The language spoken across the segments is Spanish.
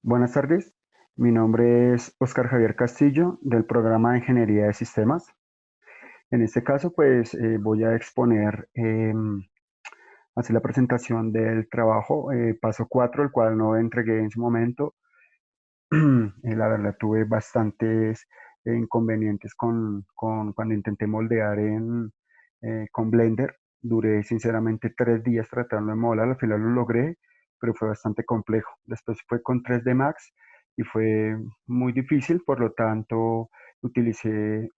Buenas tardes, mi nombre es Oscar Javier Castillo del programa de Ingeniería de Sistemas. En este caso, pues voy a exponer, hacer la presentación del trabajo paso 4, el cual no entregué en su momento. La verdad, tuve bastantes inconvenientes cuando intenté moldear con Blender. Duré sinceramente 3 días tratando de modelar, al final lo logré, pero fue bastante complejo. Después fue con 3D Max y fue muy difícil, por lo tanto utilicé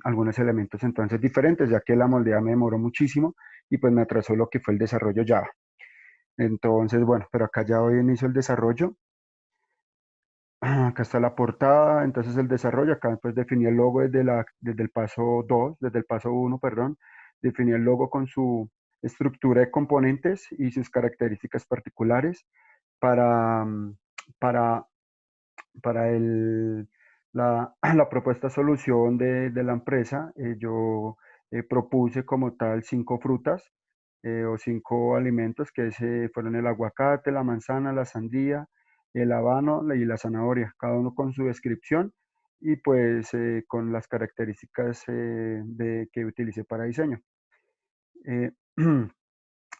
algunos elementos entonces diferentes, ya que la moldeada me demoró muchísimo y pues me atrasó lo que fue el desarrollo Java. Entonces, bueno, pero acá ya hoy inicio el desarrollo. Acá está la portada, entonces el desarrollo, acá pues definí el logo desde el paso 2, desde el paso uno, perdón, definí el logo con su estructura de componentes y sus características particulares para, para, para la propuesta solución de la empresa. Yo propuse como tal 5 frutas o 5 alimentos fueron el aguacate, la manzana, la sandía, el habano y la zanahoria, cada uno con su descripción y pues con las características que utilicé para diseño. Eh,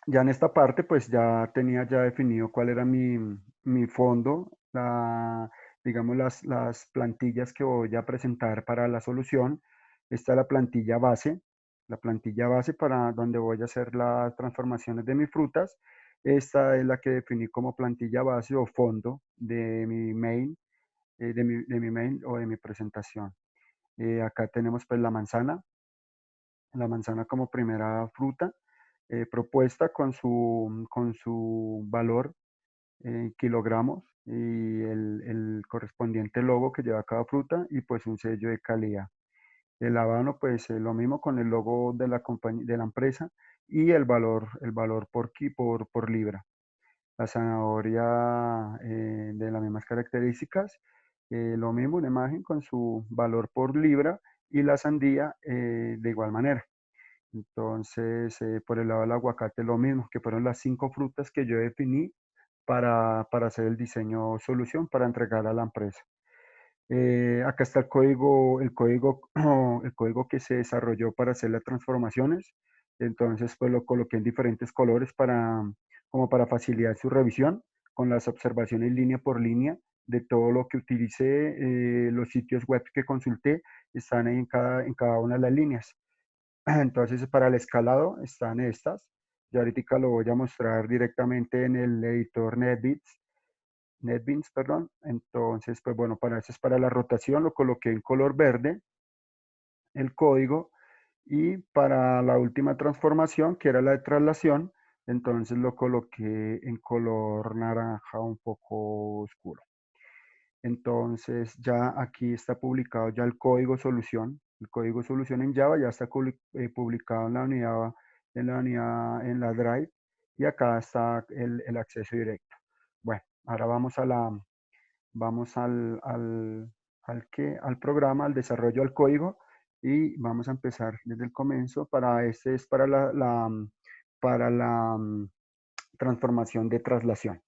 ya en esta parte pues ya tenía ya definido cuál era mi fondo, digamos las plantillas que voy a presentar para la solución. Esta es la plantilla base para donde voy a hacer las transformaciones de mis frutas. Esta es la que definí como plantilla base o fondo de mi main, de mi main o de mi presentación. Acá tenemos pues la manzana como primera fruta propuesta con su valor en kilogramos y el correspondiente logo que lleva cada fruta y pues un sello de calidad. El habano pues lo mismo con el logo de la compañía, de la empresa y el valor por libra. La zanahoria de las mismas características, lo mismo, una imagen con su valor por libra y la sandía de igual manera. Entonces, por el lado del aguacate, lo mismo, que fueron las 5 frutas que yo definí para hacer el diseño solución para entregar a la empresa. Acá está el código que se desarrolló para hacer las transformaciones. Entonces, pues lo coloqué en diferentes colores como para facilitar su revisión, con las observaciones línea por línea de todo lo que utilicé, los sitios web que consulté, están ahí en cada una de las líneas. Entonces, para el escalado están estas. Yo ahorita lo voy a mostrar directamente en el editor NetBeans, perdón. Entonces, pues bueno, para eso es para la rotación, lo coloqué en color verde, el código, y para la última transformación, que era la de traslación, entonces lo coloqué en color naranja un poco oscuro. Entonces ya aquí está publicado ya el código solución en Java ya está publicado en la Drive y acá está el acceso directo. Bueno, ahora vamos al programa, al desarrollo del código y vamos a empezar desde el comienzo. Este es para la transformación de traslación.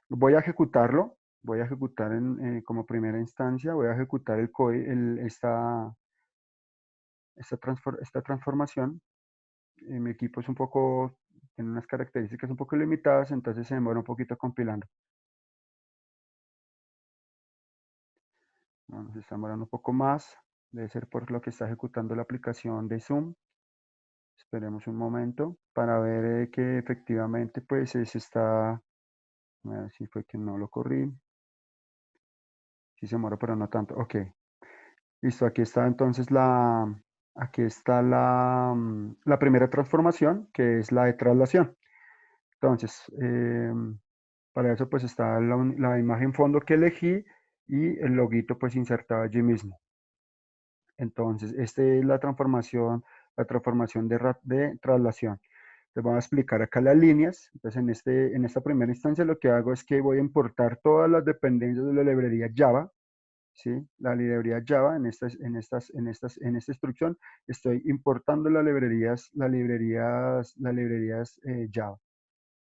Voy a ejecutarlo, voy a ejecutar como primera instancia, voy a ejecutar esta transformación. Mi equipo tiene unas características un poco limitadas, entonces se demora un poquito compilando. Bueno, se está demorando un poco más, debe ser por lo que está ejecutando la aplicación de Zoom. Esperemos un momento para ver que efectivamente pues se está, a ver si fue que no lo corrí, si se demora pero no tanto, ok. Listo, aquí está la primera transformación, que es la de traslación. Entonces, para eso pues está la imagen fondo que elegí y el loguito pues insertado allí mismo. Entonces, esta es la transformación de traslación. Les voy a explicar acá las líneas. Entonces, en esta primera instancia lo que hago es que voy a importar todas las dependencias de la librería Java, ¿sí? La librería Java, en esta instrucción, estoy importando las librerías Java,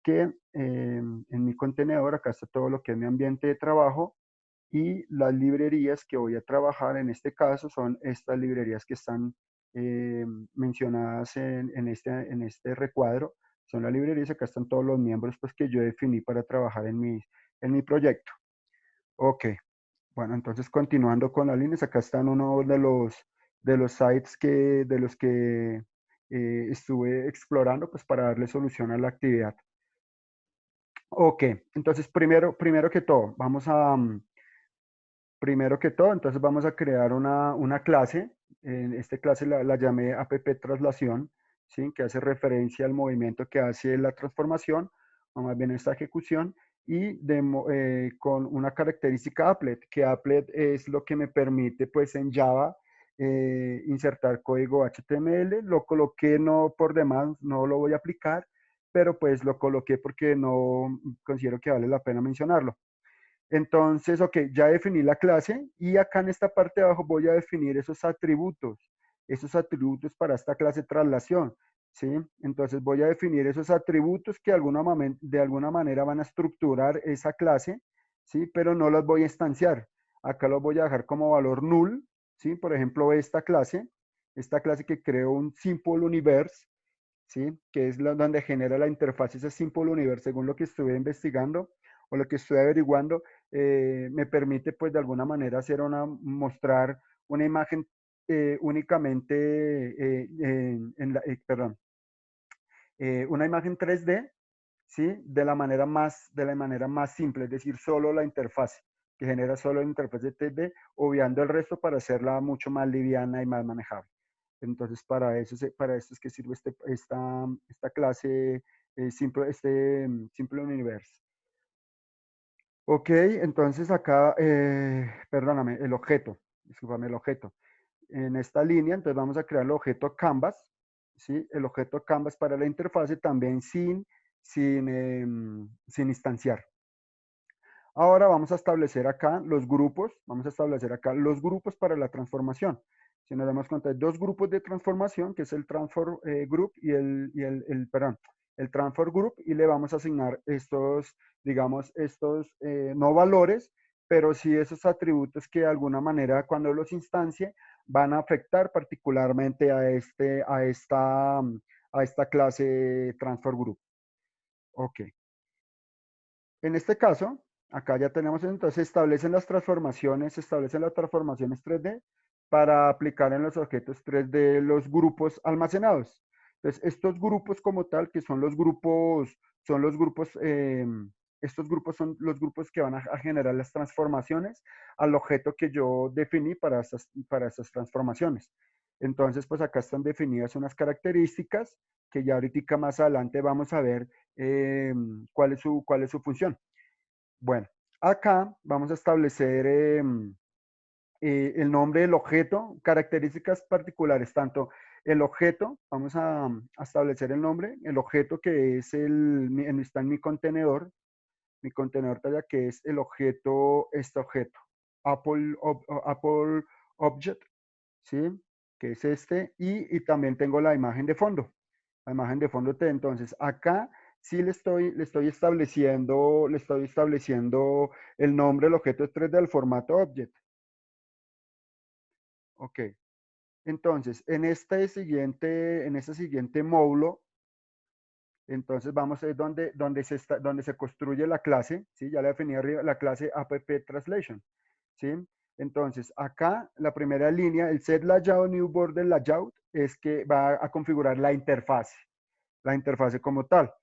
que en mi contenedor, acá está todo lo que es mi ambiente de trabajo, y las librerías que voy a trabajar en este caso son estas librerías que están mencionadas en este recuadro. Son las librerías, acá están todos los miembros pues, que yo definí para trabajar en mi proyecto. Ok, bueno, entonces continuando con las líneas, acá están uno de los sites de los que estuve explorando pues, para darle solución a la actividad. Ok, entonces primero que todo, primero que todo, entonces vamos a crear una clase. En esta clase la llamé app traslación, ¿sí? Que hace referencia al movimiento que hace la transformación, o más bien esta ejecución, y con una característica applet, que applet es lo que me permite, pues en Java, insertar código HTML. Lo coloqué no por demás, no lo voy a aplicar, pero pues lo coloqué porque no considero que vale la pena mencionarlo. Entonces, ok, ya definí la clase y acá en esta parte de abajo voy a definir esos atributos para esta clase traslación, ¿sí? Entonces voy a definir esos atributos que de alguna manera van a estructurar esa clase, ¿sí? Pero no los voy a instanciar. Acá los voy a dejar como valor null, ¿sí? Por ejemplo, esta clase que creo un simple universe, ¿sí? Que es donde genera la interfaz, ese Simple Universe, según lo que estuve investigando o lo que estoy averiguando, me permite pues de alguna manera mostrar una imagen únicamente, perdón, una imagen 3D, ¿sí? De la manera más simple, es decir, solo la interfaz, que genera solo la interfaz de 3D, obviando el resto para hacerla mucho más liviana y más manejable. Entonces, para esto es que sirve esta clase Simple Universe. Ok, entonces acá, perdóname, el objeto, discúlpame, el objeto. En esta línea, entonces vamos a crear el objeto Canvas, ¿sí? El objeto Canvas para la interfase también sin instanciar. Ahora vamos a establecer acá los grupos, vamos a establecer acá los grupos para la transformación. Si nos damos cuenta, hay dos grupos de transformación, que es el Transform Group y perdón, el Transform Group, y le vamos a asignar estos, digamos, estos no valores, pero sí esos atributos que de alguna manera cuando los instancie van a afectar particularmente a esta clase Transform Group. Ok. En este caso, acá ya tenemos, entonces se establecen las transformaciones 3D para aplicar en los objetos 3D los grupos almacenados. Entonces, estos grupos como tal, que son los grupos, estos grupos son los grupos que van a generar las transformaciones al objeto que yo definí para estas transformaciones. Entonces, pues acá están definidas unas características que ya ahorita más adelante vamos a ver cuál es su función. Bueno, acá vamos a establecer el nombre del objeto, características particulares, tanto el objeto, vamos a establecer el nombre, el objeto que es está en mi contenedor talla que es el objeto, este objeto, Apple Object, ¿sí? Que es este, y también tengo la imagen de fondo. La imagen de fondo, entonces, acá sí le estoy estableciendo el nombre del objeto 3D del formato object. Ok. Entonces, en este siguiente módulo, entonces vamos a ver donde se construye la clase, ¿sí? Ya la definí arriba, la clase app translation, ¿sí? Entonces, acá la primera línea, el set layout new border layout, es que va a configurar la interfase como tal.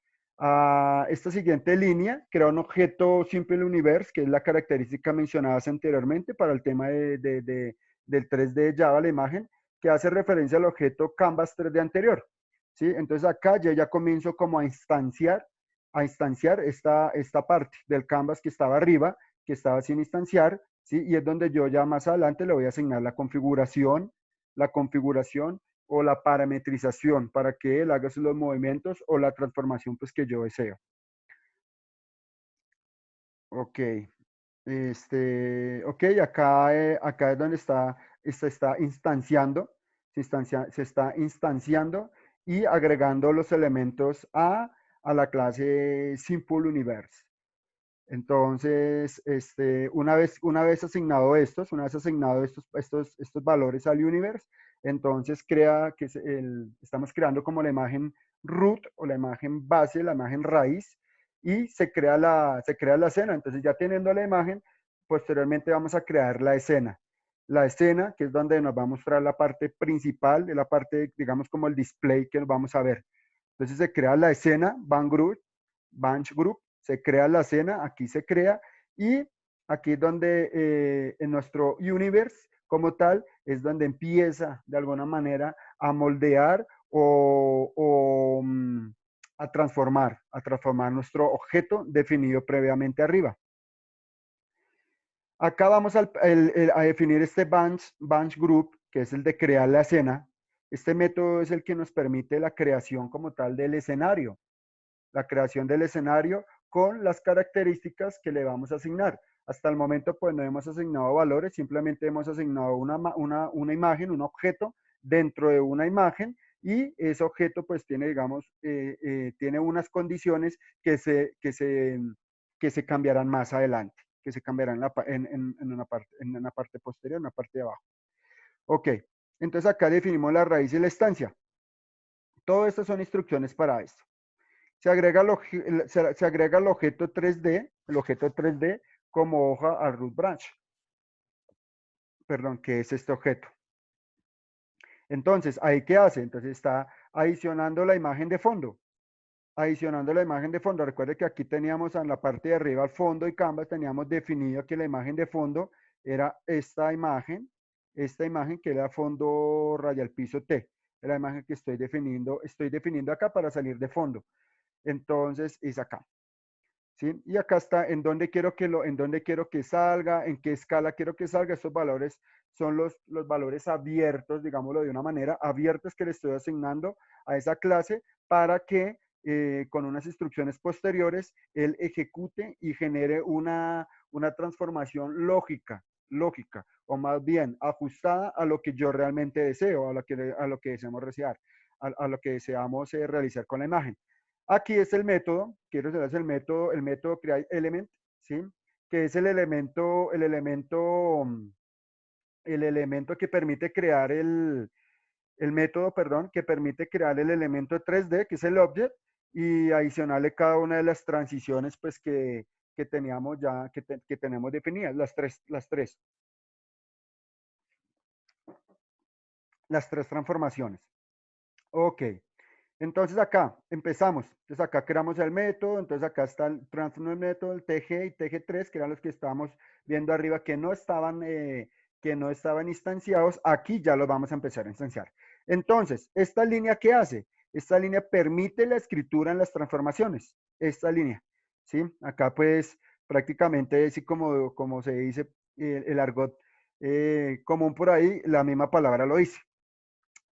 Esta siguiente línea crea un objeto Simple Universe, que es la característica mencionada anteriormente para el tema del 3D Java, la imagen, que hace referencia al objeto Canvas 3D anterior. ¿Sí? Entonces acá yo ya comienzo como a instanciar esta parte del Canvas que estaba arriba, que estaba sin instanciar, ¿sí? Y es donde yo ya más adelante le voy a asignar la configuración o la parametrización para que él haga los movimientos o la transformación pues, que yo deseo. Ok, ok, acá es donde está instanciando, se está instanciando y agregando los elementos a la clase Simple Universe. Entonces, una vez asignado estos valores al universe, entonces estamos creando como la imagen root o la imagen base, la imagen raíz, y se crea la escena. Entonces, ya teniendo la imagen, posteriormente vamos a crear la escena. La escena, que es donde nos va a mostrar la parte principal, de la parte, digamos, como el display que nos vamos a ver. Entonces se crea la escena, Bunch Group, se crea la escena, aquí se crea, y aquí es donde en nuestro universe como tal es donde empieza de alguna manera a moldear o a transformar nuestro objeto definido previamente arriba. Acá vamos a definir este bunch group, que es el de crear la escena. Este método es el que nos permite la creación como tal del escenario, la creación del escenario con las características que le vamos a asignar. Hasta el momento, pues no hemos asignado valores, simplemente hemos asignado una imagen, un objeto dentro de una imagen, y ese objeto pues tiene, digamos, tiene unas condiciones que se cambiarán más adelante, que se cambiarán en una parte posterior, en una parte de abajo. Ok, entonces acá definimos la raíz y la estancia. Todo esto son instrucciones para esto. Se agrega el objeto 3D como hoja al root branch, perdón, que es este objeto. Entonces, ¿ahí qué hace? Entonces está adicionando la imagen de fondo. Adicionando la imagen de fondo. Recuerde que aquí teníamos en la parte de arriba al fondo y Canvas, teníamos definido que la imagen de fondo era esta imagen que era fondo raya al piso T. Es la imagen que estoy definiendo acá para salir de fondo. Entonces, es acá. ¿Sí? Y acá está en dónde quiero que salga, en qué escala quiero que salga. Estos valores son los valores abiertos, digámoslo de una manera, abiertos que le estoy asignando a esa clase para que con unas instrucciones posteriores él ejecute y genere una transformación lógica, o más bien ajustada a lo que yo realmente deseo, a lo que deseamos a lo que deseamos realizar con la imagen. Aquí es el método, quiero saber el método create_element, ¿sí? Que es el elemento que permite crear el método, perdón, que permite crear el elemento 3D, que es el object, y adicionarle cada una de las transiciones, pues, que teníamos ya, que tenemos definidas, las tres transformaciones. Ok. Entonces acá empezamos. Entonces acá creamos el método. Entonces acá está el transform método, el TG y TG3, que eran los que estábamos viendo arriba que no estaban instanciados. Aquí ya los vamos a empezar a instanciar. Entonces, ¿esta línea qué hace? Esta línea permite la escritura en las transformaciones. Esta línea, ¿sí? Acá pues prácticamente, así como se dice el argot común por ahí, la misma palabra lo dice.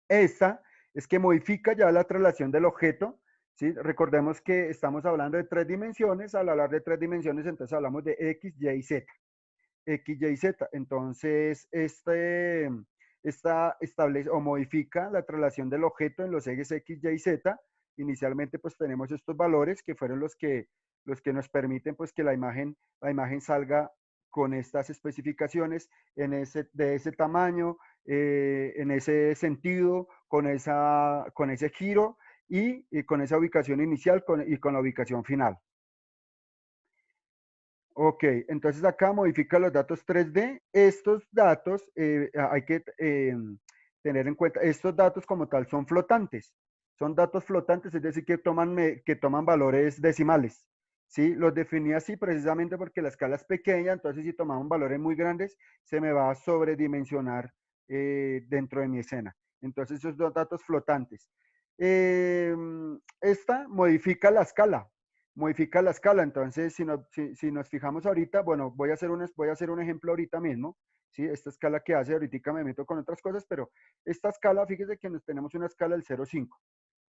Esta es que modifica ya la traslación del objeto, ¿sí? Recordemos que estamos hablando de 3 dimensiones. Al hablar de 3 dimensiones, entonces hablamos de X, Y y Z. X, Y y Z. Entonces, esta establece o modifica la traslación del objeto en los ejes X, Y y Z. Inicialmente, pues tenemos estos valores que fueron los que nos permiten, pues, que la imagen salga con estas especificaciones de ese tamaño, en ese sentido, con ese giro y con esa ubicación inicial y con la ubicación final. Ok, entonces acá modifica los datos 3D. Estos datos hay que tener en cuenta, estos datos como tal son flotantes. Son datos flotantes, es decir, que toman valores decimales. ¿Sí? Los definí así precisamente porque la escala es pequeña, entonces si tomamos valores muy grandes, se me va a sobredimensionar dentro de mi escena. Entonces, esos dos datos flotantes. Esta modifica la escala. Entonces, si nos fijamos ahorita, bueno, voy a hacer un ejemplo ahorita mismo, ¿sí? Esta escala que hace, ahorita me meto con otras cosas, pero esta escala, fíjese que tenemos una escala del 0,5,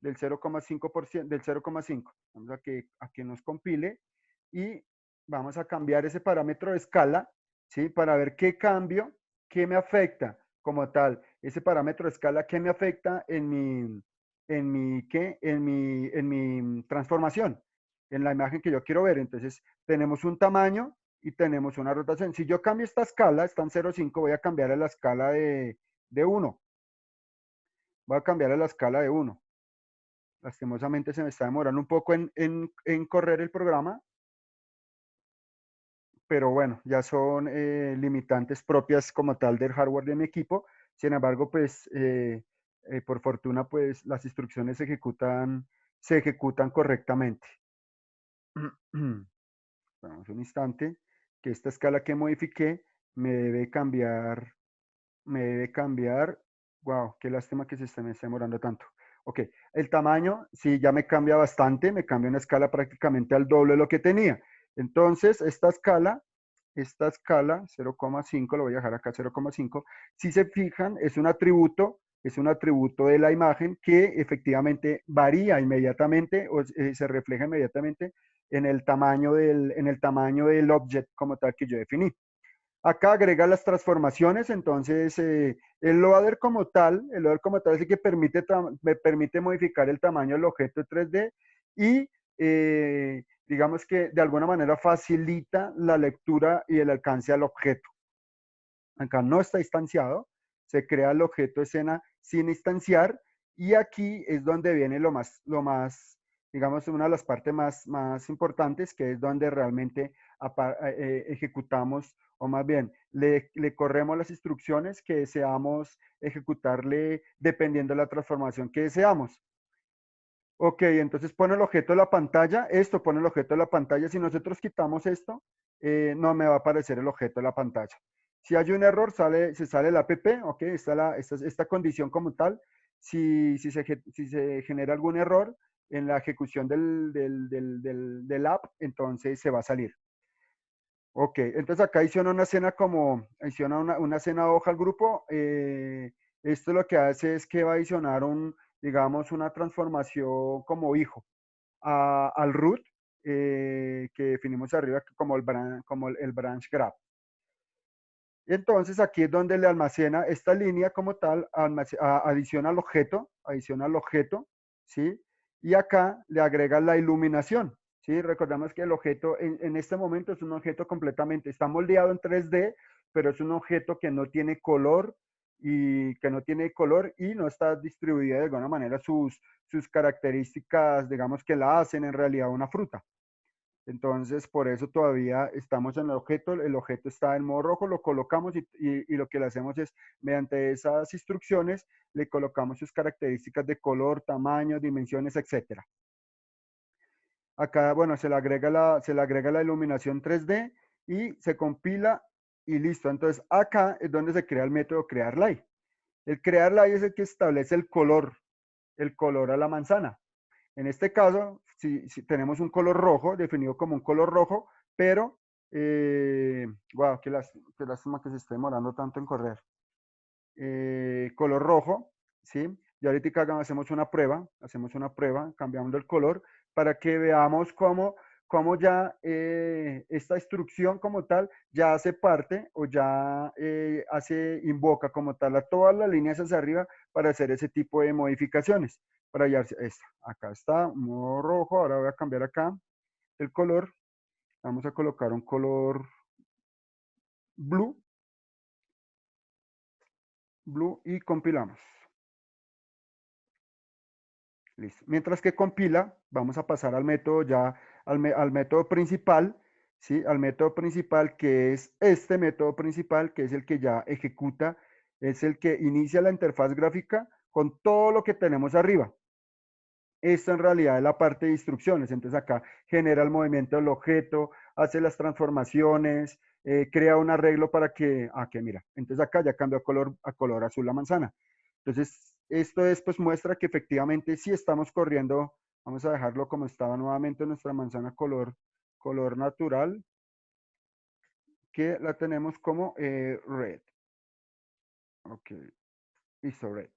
del 0,5%, del 0,5. Vamos a que nos compile y vamos a cambiar ese parámetro de escala, ¿sí? Para ver qué cambio, qué me afecta como tal, ese parámetro de escala, qué me afecta en mi transformación. en la imagen que yo quiero ver. Entonces, tenemos un tamaño y tenemos una rotación. Si yo cambio esta escala, está en 0,5, voy a cambiar a la escala de 1. Voy a cambiar a la escala de 1. Lastimosamente se me está demorando un poco en correr el programa, pero bueno, ya son limitantes propias como tal del hardware de mi equipo. Sin embargo, pues por fortuna, pues las instrucciones se ejecutan correctamente. Esperamos un instante, que esta escala que modifiqué me debe cambiar, wow, qué lástima que me esté demorando tanto. Ok, el tamaño, sí, ya me cambia bastante, me cambia una escala prácticamente al doble de lo que tenía. Entonces, esta escala 0,5, lo voy a dejar acá 0,5, si se fijan, es un atributo de la imagen que efectivamente varía inmediatamente o se refleja inmediatamente en el tamaño del object como tal que yo definí. Acá agrega las transformaciones, entonces el loader como tal, es el que me permite modificar el tamaño del objeto 3D y digamos que de alguna manera facilita la lectura y el alcance al objeto. Acá no está instanciado, se crea el objeto escena sin instanciar y aquí es donde viene lo más, digamos, una de las partes más importantes, que es donde realmente ejecutamos, o más bien, le corremos las instrucciones que deseamos ejecutarle dependiendo de la transformación que deseamos. Ok, entonces pone el objeto de la pantalla, esto pone el objeto de la pantalla. Si nosotros quitamos esto, no me va a aparecer el objeto de la pantalla. Si hay un error, se sale el app, ok, esta condición como tal. Si se genera algún error en la ejecución del app, entonces se va a salir. Ok, entonces acá adiciona una escena hoja al grupo. Esto lo que hace es que va a adicionar digamos, una transformación como hijo al root que definimos arriba como el branch graph. Entonces aquí es donde le almacena esta línea como tal, adiciona al objeto, ¿sí? Y acá le agrega la iluminación, ¿sí? Recordemos que el objeto en este momento es un objeto completamente, está moldeado en 3D, pero es un objeto que no tiene color y no está distribuida de alguna manera sus características, digamos, que la hacen en realidad una fruta. Entonces, por eso todavía estamos en el objeto está en modo rojo, lo colocamos y lo que le hacemos es, mediante esas instrucciones, le colocamos sus características de color, tamaño, dimensiones, etcétera. Acá, bueno, se le agrega la iluminación 3D y se compila y listo. Entonces, acá es donde se crea el método crearLight. El crearLight es el que establece el color a la manzana. En este caso, si tenemos un color rojo, definido como un color rojo, pero, wow, qué lástima que se esté demorando tanto en correr. Color rojo, ¿sí? Y ahorita hacemos una prueba cambiando el color para que veamos cómo ya esta instrucción como tal ya hace parte o ya invoca como tal a todas las líneas hacia arriba para hacer ese tipo de modificaciones. Para hallar esta. Acá está, modo rojo, ahora voy a cambiar acá el color. Vamos a colocar un color blue y compilamos. Listo. Mientras que compila, vamos a pasar al método al método principal, ¿sí? Al método principal, que es este método principal, que es el que ya ejecuta, es el que inicia la interfaz gráfica con todo lo que tenemos arriba. Esto en realidad es la parte de instrucciones. Entonces acá genera el movimiento del objeto, hace las transformaciones, crea un arreglo para que mira, entonces acá ya cambió a color azul la manzana. Entonces, esto después muestra que efectivamente sí estamos corriendo. Vamos a dejarlo como estaba nuevamente nuestra manzana color natural, que la tenemos como red. Ok, listo, red.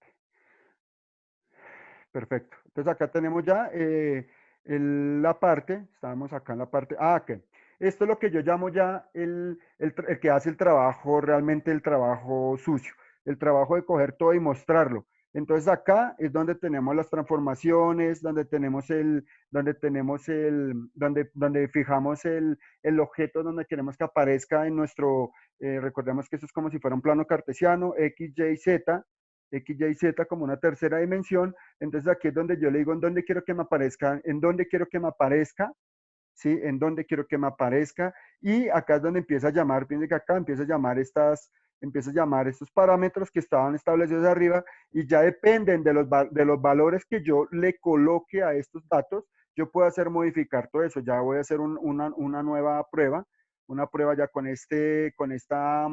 Perfecto. Entonces acá tenemos ya la parte, estábamos acá en la parte, ok. Esto es lo que yo llamo ya el que hace el trabajo, realmente el trabajo sucio, el trabajo de coger todo y mostrarlo. Entonces acá es donde tenemos las transformaciones, donde fijamos el objeto donde queremos que aparezca en nuestro, recordemos que eso es como si fuera un plano cartesiano, X, Y, Z, X, Y, Z como una tercera dimensión. Entonces aquí es donde yo le digo en dónde quiero que me aparezca, en dónde quiero que me aparezca, ¿sí? En dónde quiero que me aparezca. Y acá es donde empieza a llamar, fíjense que acá empieza a llamar estos parámetros que estaban establecidos arriba y ya dependen de los valores que yo le coloque a estos datos, yo puedo hacer modificar todo eso. Ya voy a hacer una nueva prueba, una prueba ya con esta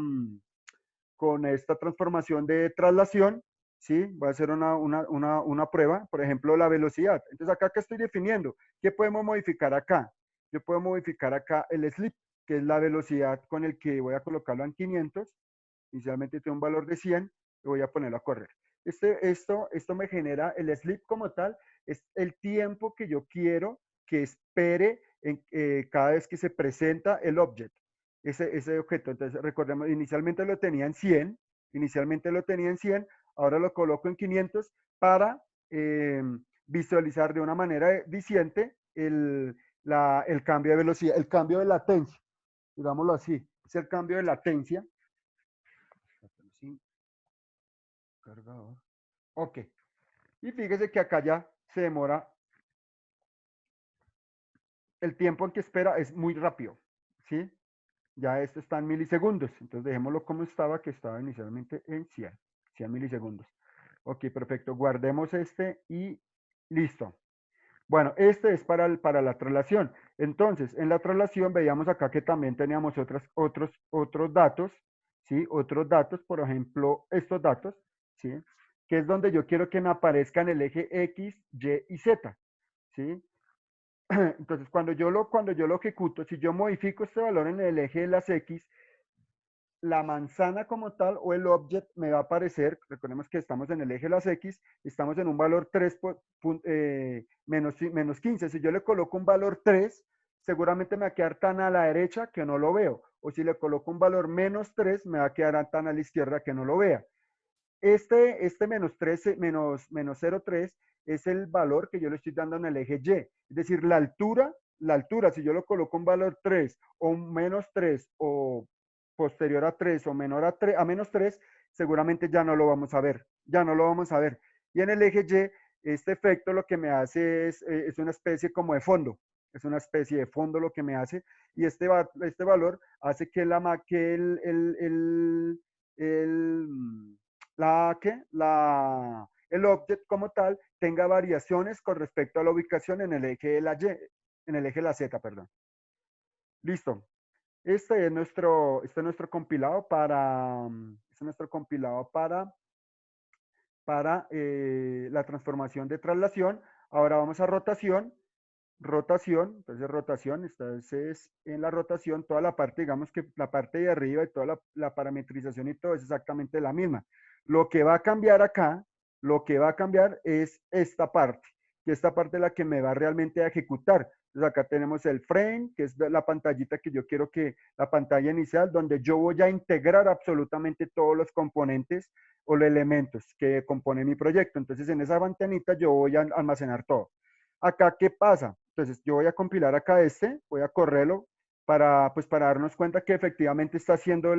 transformación de traslación, ¿sí? Voy a hacer una prueba, por ejemplo, la velocidad. Entonces, acá que estoy definiendo, ¿qué podemos modificar acá? Yo puedo modificar acá el slip, que es la velocidad con el que voy a colocarlo en 500. Inicialmente tiene un valor de 100 y voy a ponerlo a correr. Esto me genera el slip como tal, es el tiempo que yo quiero que espere cada vez que se presenta el objeto, ese objeto. Entonces, recordemos, inicialmente lo tenía en 100, ahora lo coloco en 500 para eh, visualizar de una manera diciente el cambio de velocidad, el cambio de latencia, digámoslo así, es el cambio de latencia. Sí, cargador. Ok. Y fíjese que acá ya se demora, el tiempo en que espera es muy rápido, ¿sí? Ya esto está en milisegundos, entonces dejémoslo como estaba, que estaba inicialmente en 100 milisegundos. Ok, perfecto, guardemos este y listo. Bueno, este es para la traslación. Entonces, en la traslación veíamos acá que también teníamos otros datos, ¿sí? Otros datos, por ejemplo, estos datos, ¿sí? Que es donde yo quiero que me aparezcan el eje X, Y y Z, ¿sí? Entonces, cuando yo lo ejecuto, si yo modifico este valor en el eje de las X, la manzana como tal o el object me va a aparecer, recordemos que estamos en el eje de las X, estamos en un valor 3 menos 15. Si yo le coloco un valor 3, seguramente me va a quedar tan a la derecha que no lo veo. O si le coloco un valor menos 3, me va a quedar tan a la izquierda que no lo vea. Este menos 13, menos 0,3 es el valor que yo le estoy dando en el eje Y. Es decir, la altura, si yo lo coloco un valor 3 o un menos 3 o posterior a 3 o menor a, 3, a menos 3, seguramente ya no lo vamos a ver. Ya no lo vamos a ver. Y en el eje Y, este efecto lo que me hace es una especie como de fondo. Es una especie de fondo lo que me hace. Y este valor hace que, que el el object como tal tenga variaciones con respecto a la ubicación en el eje de la Y, en el eje de la Z, perdón. Listo. Este es nuestro compilado para la transformación de traslación. Ahora vamos a rotación. Entonces rotación, entonces en la rotación toda la parte, digamos que la parte de arriba y toda la parametrización y todo es exactamente la misma. Lo que va a cambiar acá, lo que va a cambiar es esta parte, que esta parte es la que me va realmente a ejecutar. Entonces acá tenemos el frame, que es la pantallita que yo quiero que, la pantalla inicial, donde yo voy a integrar absolutamente todos los componentes o los elementos que componen mi proyecto. Entonces en esa ventanita yo voy a almacenar todo. Acá, ¿qué pasa? Entonces, yo voy a compilar acá voy a correrlo pues, para darnos cuenta que efectivamente está haciendo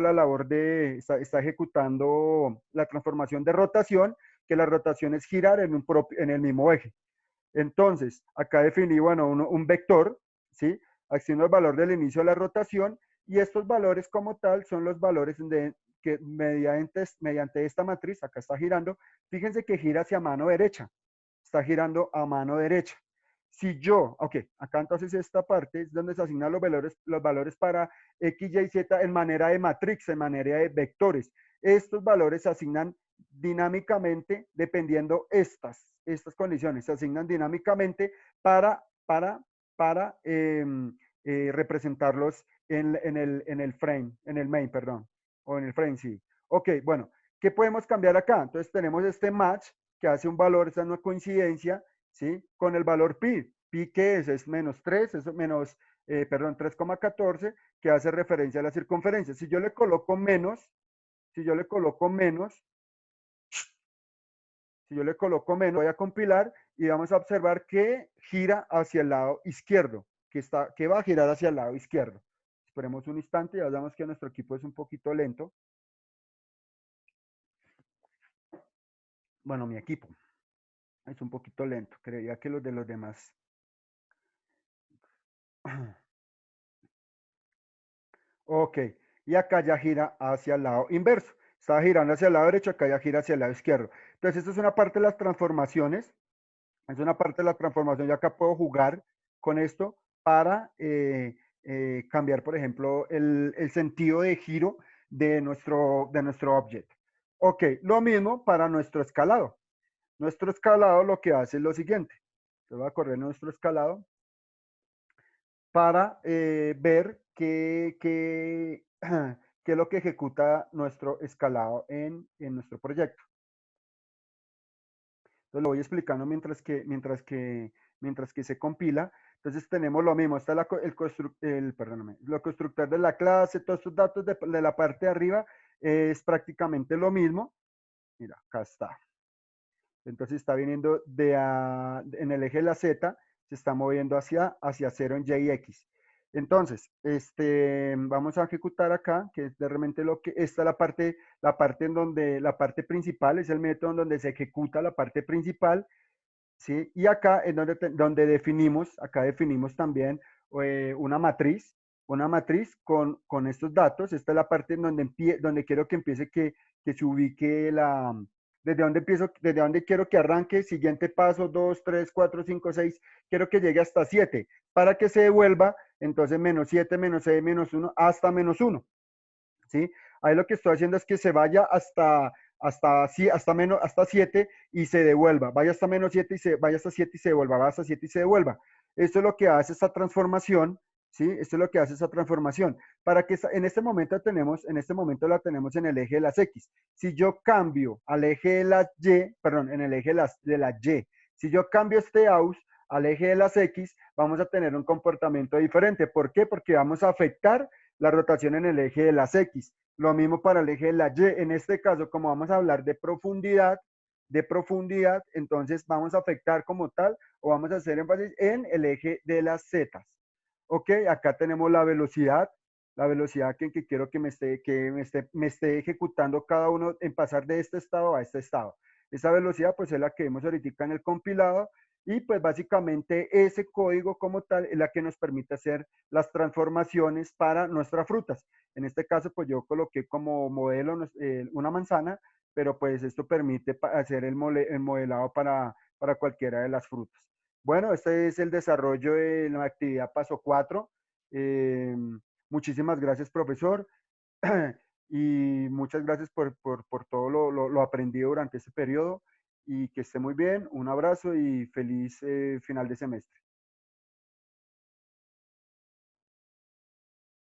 la labor está ejecutando la transformación de rotación, que la rotación es girar en el mismo eje. Entonces, acá definí, bueno, un vector, ¿sí? Acciono el valor del inicio de la rotación y estos valores como tal son los valores que mediante esta matriz, acá está girando, fíjense que gira hacia mano derecha, está girando a mano derecha. Si yo, ok, acá entonces esta parte es donde se asignan los valores para X, Y, Z en manera de matriz, en manera de vectores. Estos valores se asignan dinámicamente dependiendo estas condiciones, se asignan dinámicamente para representarlos en el frame, en el main, perdón, o en el frame, sí. Ok, bueno, ¿qué podemos cambiar acá? Entonces tenemos este match que hace un valor, esa es una coincidencia, ¿sí? Con el valor pi. Pi, ¿qué es? Es menos 3, es menos, perdón, 3,14, que hace referencia a la circunferencia. Si yo le coloco menos, Si yo le coloco menos, voy a compilar y vamos a observar que gira hacia el lado izquierdo, que va a girar hacia el lado izquierdo. Esperemos un instante, ya sabemos que nuestro equipo es un poquito lento. Bueno, mi equipo es un poquito lento, creía que los de los demás. Ok, y acá ya gira hacia el lado inverso. Estaba girando hacia el lado derecho, acá ya gira hacia el lado izquierdo. Entonces, esto es una parte de las transformaciones. Es una parte de la transformación. Yo acá puedo jugar con esto para cambiar, por ejemplo, el sentido de giro de nuestro objeto. Ok, lo mismo para nuestro escalado. Nuestro escalado lo que hace es lo siguiente. Yo voy a correr nuestro escalado para ver qué es lo que ejecuta nuestro escalado en nuestro proyecto. Entonces lo voy explicando mientras que se compila. Entonces tenemos lo mismo, está perdóname, lo constructor de la clase, todos estos datos de la parte de arriba es prácticamente lo mismo. Mira, acá está. Entonces está viniendo en el eje de la Z, se está moviendo hacia 0 en Y y X. Entonces, vamos a ejecutar acá, que es realmente esta es la parte en donde, la parte principal, es el método en donde se ejecuta la parte principal, ¿sí? Y acá es donde acá definimos también una matriz con estos datos. Esta es la parte en donde quiero que empiece, que se ubique desde donde quiero que arranque, siguiente paso, 2, 3, 4, 5, 6, quiero que llegue hasta 7, para que se devuelva, entonces menos 7, menos 6, menos 1, hasta menos 1. ¿Sí? Ahí lo que estoy haciendo es que se vaya hasta 7 y se devuelva. Vaya hasta menos 7 vaya hasta 7 y se devuelva. Va hasta 7 y se devuelva. Esto es lo que hace esta transformación. ¿Sí? Esto es lo que hace esa transformación. Para que en este momento la tenemos en el eje de las X. Si yo cambio al eje de las Y, perdón, en el eje de la Y, si yo cambio este AUS al eje de las X, vamos a tener un comportamiento diferente. ¿Por qué? Porque vamos a afectar la rotación en el eje de las X. Lo mismo para el eje de la Y. En este caso, como vamos a hablar de profundidad, entonces vamos a afectar como tal o vamos a hacer énfasis en el eje de las Z. Ok, acá tenemos la velocidad que quiero me esté ejecutando cada uno en pasar de este estado a este estado. Esa velocidad pues es la que vemos ahorita en el compilado y pues básicamente ese código como tal es la que nos permite hacer las transformaciones para nuestras frutas. En este caso pues yo coloqué como modelo una manzana, pero pues esto permite hacer el modelado para cualquiera de las frutas. Bueno, este es el desarrollo de la actividad paso 4. Muchísimas gracias, profesor. Y muchas gracias por todo lo aprendido durante este periodo. Y que esté muy bien. Un abrazo y feliz final de semestre.